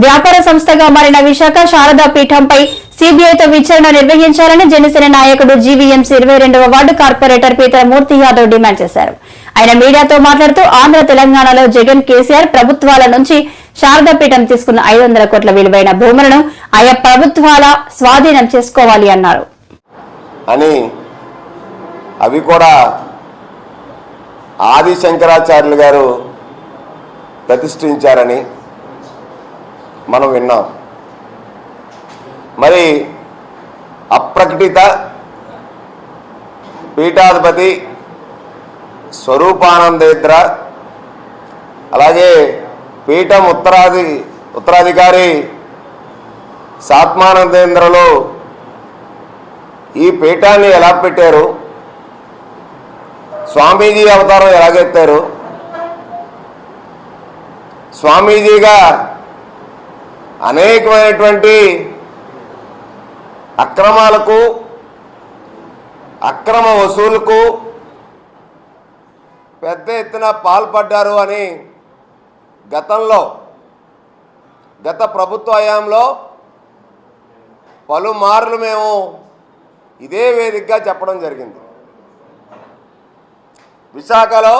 వ్యాపార సంస్థగా మారిన విశాఖ శారదా పీఠంపై సిబిఐతో విచారణ నిర్వహించాలని జనసేన నాయకుడు జీవీఎంసీ 22వ వార్డు కార్పొరేటర్ పీతల మూర్తి యాదవ్ డిమాండ్ చేశారు. ఆయన మీడియాతో మాట్లాడుతూ ఆంధ్ర తెలంగాణలో జగన్ కేసీఆర్ ప్రభుత్వాల నుంచి శారదా పీఠం తీసుకున్న 500 కోట్ల విలువైన భూములను ఆయా ప్రభుత్వాల స్వాధీనం చేసుకోవాలి అన్నారు. అవి కూడా ఆది శంకరాచార్యులు గారు ప్రతిష్ఠించారని మనం విన్నాం. మరి అప్రకటిత పీఠాధిపతి స్వరూపానందేంద్ర, అలాగే పీఠం ఉత్తరాధికారి సాత్మానందేంద్రలో ఈ పీఠాన్ని ఎలా పెట్టారు, స్వామీజీ అవతారం ఎలాగెత్తారు, స్వామీజీగా అనేకమైనటువంటి అక్రమాలకు అక్రమ వసూలుకు పెద్ద ఎత్తున పాల్పడ్డారు అని గత ప్రభుత్వ హయాంలో పలుమార్లు మేము ఇదే వేదికగా చెప్పడం జరిగింది. విశాఖలో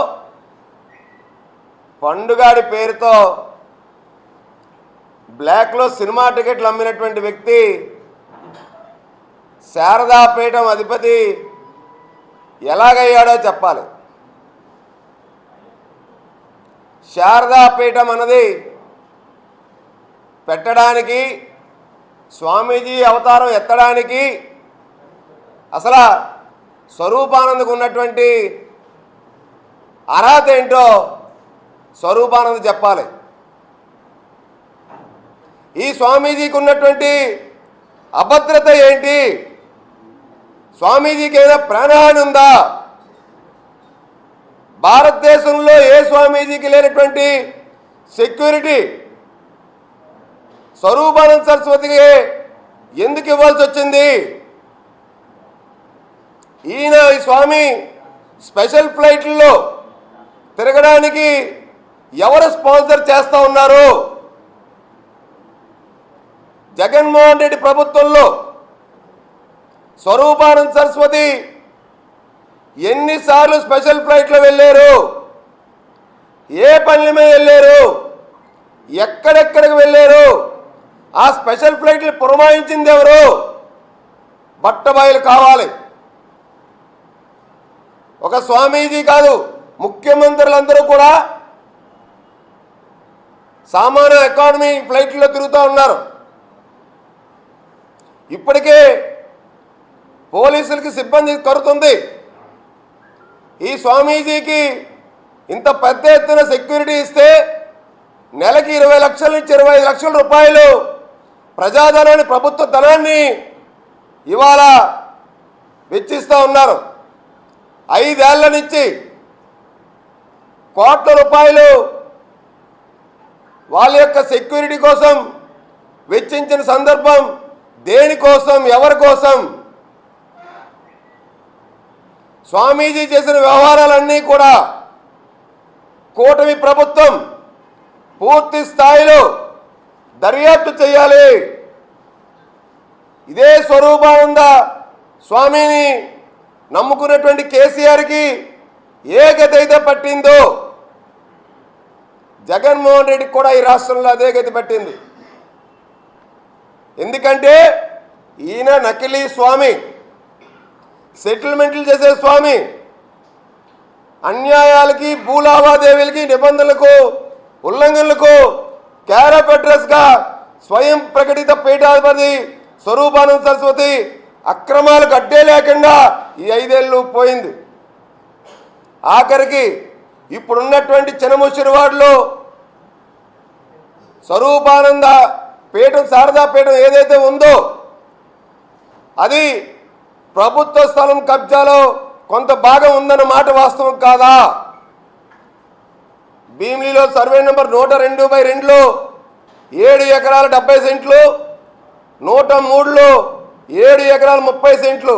పండుగాడి పేరుతో బ్లాక్లో సినిమా టికెట్లు అమ్మినటువంటి వ్యక్తి శారదాపీఠం అధిపతి ఎలాగయ్యాడో చెప్పాలి. శారదాపీఠం అన్నది పెట్టడానికి, స్వామీజీ అవతారం ఎత్తడానికి అసలు స్వరూపానందకు ఉన్నటువంటి అర్హత ఏంటో స్వరూపానంద చెప్పాలి. ఈ స్వామీజీకి ఉన్నటువంటి అభద్రత ఏంటి? స్వామీజీకి ఏదైనా ప్రాణహాని ఉందా? భారతదేశంలో ఏ స్వామీజీకి లేనటువంటి సెక్యూరిటీ స్వరూపానంద సరస్వతికి ఎందుకు ఇవ్వాల్సి వచ్చింది? ఈ స్వామి స్పెషల్ ఫ్లైట్లలో తిరగడానికి ఎవరు స్పాన్సర్ చేస్తూ ఉన్నారు? జగన్మోహన్ రెడ్డి ప్రభుత్వంలో స్వరూపానంద సరస్వతి ఎన్నిసార్లు స్పెషల్ ఫ్లైట్లో వెళ్ళారు? ఏ పనుల మీద వెళ్ళారు? ఎక్కడెక్కడికి వెళ్ళారు? ఆ స్పెషల్ ఫ్లైట్లు పురమాయించింది ఎవరు? బట్టబయలు కావాలి. ఒక స్వామీజీ కాదు, ముఖ్యమంత్రులందరూ కూడా సామాన్య ఎకానమీ ఫ్లైట్లో తిరుగుతూ ఉన్నారు. ఇప్పటికే పోలీసులకి సిబ్బంది కొరతుంది. ఈ స్వామీజీకి ఇంత పెద్ద ఎత్తున సెక్యూరిటీ ఇస్తే నెలకి 20 లక్షల నుంచి 25 లక్షల రూపాయలు ప్రజాధనాన్ని, ప్రభుత్వ ధనాన్ని ఇవాళ వెచ్చిస్తూ ఉన్నారు. 5 ఏళ్ల నుంచి కోట్ల రూపాయలు వాళ్ళ యొక్క సెక్యూరిటీ కోసం వెచ్చించిన సందర్భం దేనికోసం, ఎవరి కోసం? స్వామీజీ చేసిన వ్యవహారాలన్నీ కూడా కూటమి ప్రభుత్వం పూర్తి స్థాయిలో దర్యాప్తు చేయాలి. ఇదే స్వరూపానంద స్వామిని నమ్ముకున్నటువంటి కేసీఆర్కి ఏ గతి అయితే పట్టిందో జగన్మోహన్ రెడ్డికి కూడా ఈ రాష్ట్రంలో అదే గతి పట్టింది. ఎందుకంటే ఈయన నకిలీ స్వామి, సెటిల్మెంట్లు చేసే స్వామి, అన్యాయాలకి, భూలావాదేవీలకి, నిబంధనలకు, ఉల్లంఘనలకు క్యార్ ఆఫ్ అడ్రస్గా స్వయం ప్రకటిత పీఠాధిపతి స్వరూపానంద సరస్వతి అక్రమాలకు అడ్డే లేకుండా ఈ 5 ఏళ్ళు పోయింది. ఆఖరికి ఇప్పుడున్నటువంటి చినముషిరివాడలో స్వరూపానంద పీఠం, శారదా పీఠం ఏదైతే ఉందో అది ప్రభుత్వ స్థలం కబ్జాలో కొంత భాగం ఉందన్న మాట వాస్తవం కాదా? భీమిలిలో సర్వే నెంబర్ 102/2లో 7 ఎకరాల 70 సెంట్లు, 103లో 7 ఎకరాల 30 సెంట్లు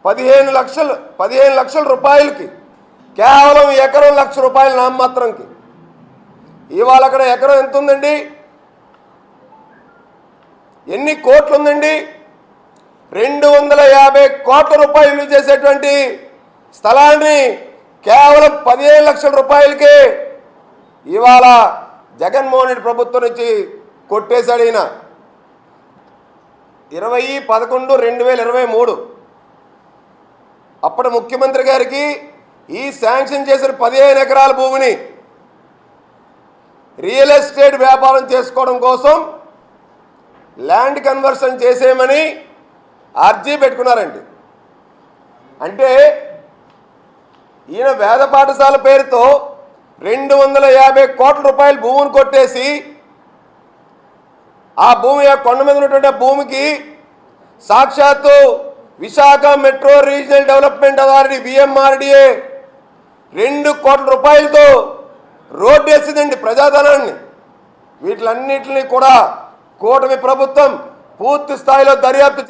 15 లక్షల రూపాయలకి, కేవలం ఎకరం 1,00,000 రూపాయలు నామమాత్రంకి. ఇవాళ అక్కడ ఎకరం ఎంత ఉందండి? ఎన్ని కోట్లు ఉందండి? 250 కోట్ల రూపాయలు విలువ చేసేటువంటి స్థలాన్ని కేవలం 15 లక్షల రూపాయలకే ఇవాళ జగన్మోహన్ రెడ్డి ప్రభుత్వం నుంచి కొట్టేశాడు. ఈయన 20/11/2023 అప్పటి ముఖ్యమంత్రి గారికి ఈ శాంక్షన్ చేసిన 15 ఎకరాల భూమిని రియల్ ఎస్టేట్ వ్యాపారం చేసుకోవడం కోసం ల్యాండ్ కన్వర్షన్ చేసేయమని అర్జీ పెట్టుకున్నారండి. అంటే ఈయన వేద పాఠశాల పేరుతో 250 కోట్ల రూపాయల భూమిని కొట్టేసి ఆ భూమి కొండ మీద ఉన్నటువంటి భూమికి సాక్షాత్తు Visakha metro regional development authority VMRDA 2 కోట్ల రూపాయలతో రోడ్డు వేసిందండి ప్రజాధనాన్ని. వీటిలన్నింటినీ కూడా కూటమి ప్రభుత్వం పూర్తి స్థాయిలో దర్యాప్తు